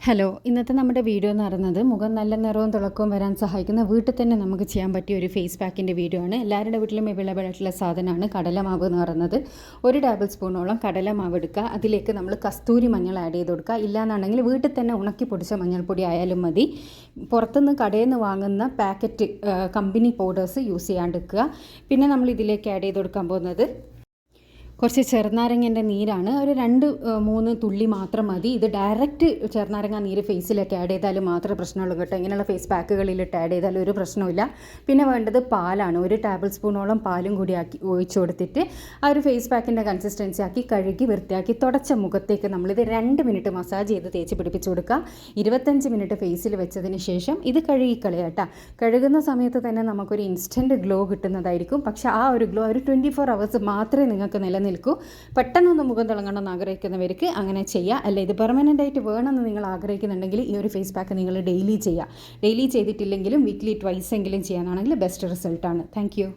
Hello, ഇന്നത്തെ നമ്മുടെ video എന്ന് പറയുന്നത് മുഖം നല്ല നിറവും തിളക്കവും വരാൻ സഹായിക്കുന്ന വീട്ടിൽ തന്നെ നമുക്ക് ചെയ്യാൻ പറ്റിയ ഒരു ഫേസ് പാക്കിൻ്റെ വീഡിയോ ആണ്. എല്ലാവരുടെ വീട്ടിലും അവൈലബിൾ ആയിട്ടുള്ള സാധനമാണ് കടലമാവ് എന്ന് പറയുന്നത്. 1 ടേബിൾ സ്പൂണോളം കടലമാവ് എടുക്കുക. അതിലേക്ക് നമ്മൾ കസ്തൂരി മഞ്ഞൾ ആഡ് ചെയ്ത് കൊടുക്കുക. ഇല്ലാന്നുണ്ടെങ്കിൽ വീട്ടിൽ തന്നെ ഉണക്കി പൊടിച്ച മഞ്ഞൾപ്പൊടി ആയാലും മതി. പുറത്തുനിന്ന് കടയിൽ നിന്ന് വാങ്ങുന്ന പാക്കറ്റ് കമ്പനി പൗഡേഴ്സ് യൂസ് ചെയ്യാണ്ടിരിക്കുക. പിന്നെ നമ്മൾ ഇതിലേക്ക് ആഡ് ചെയ്ത് കൊടുക്കാൻ പോകുന്നത് കുറച്ച് ചെറുനാരങ്ങൻ്റെ നീരാണ്. ഒരു 2-3 തുള്ളി മാത്രം മതി. ഇത് ഡയറക്റ്റ് ചെറുനാരങ്ങ നീര് ഫേസിലേക്ക് ആഡ് ചെയ്താൽ മാത്രമേ പ്രശ്നമുള്ളൂ കേട്ടോ. ഇങ്ങനെയുള്ള ഫേസ് പാക്കുകളിലിട്ട് ആഡ് ചെയ്താൽ ഒരു പ്രശ്നമില്ല. പിന്നെ വേണ്ടത് പാലാണ്. 1 ടേബിൾ സ്പൂണോളം പാലും കൂടി ഒഴിച്ച് കൊടുത്തിട്ട് ആ ഒരു ഫേസ് പാക്കിൻ്റെ കൺസിസ്റ്റൻസി ആക്കി കഴുകി വൃത്തിയാക്കി തുടച്ച മുഖത്തേക്ക് നമ്മളിത് 2 മിനിറ്റ് മസാജ് ചെയ്ത് തേച്ച് പിടിപ്പിച്ച് കൊടുക്കുക. 25 മിനിറ്റ് ഫേസിൽ വെച്ചതിന് ശേഷം ഇത് കഴുകിക്കളയുക കേട്ടോ. കഴുകുന്ന സമയത്ത് തന്നെ നമുക്കൊരു ഇൻസ്റ്റൻറ്റ് ഗ്ലോ കിട്ടുന്നതായിരിക്കും. പക്ഷേ ആ ഒരു ഗ്ലോ ഒരു 24 അവേഴ്സ് മാത്രമേ നിങ്ങൾക്ക് നിൽക്കൂ. പെട്ടെന്നൊന്ന് മുഖം തിളങ്ങണമെന്ന് ആഗ്രഹിക്കുന്നവർക്ക് അങ്ങനെ ചെയ്യുക. അല്ല ഇത് പെർമനൻ്റ് ആയിട്ട് വേണമെന്ന് നിങ്ങൾ ആഗ്രഹിക്കുന്നുണ്ടെങ്കിൽ ഈ ഒരു ഫേസ് പാക്ക് നിങ്ങൾ ഡെയിലി ചെയ്യുക. ഡെയിലി ചെയ്തിട്ടില്ലെങ്കിലും വീക്ക്ലി ട്വൈസ് എങ്കിലും ചെയ്യാനാണെങ്കിൽ ബെസ്റ്റ് റിസൾട്ടാണ്. Thank you.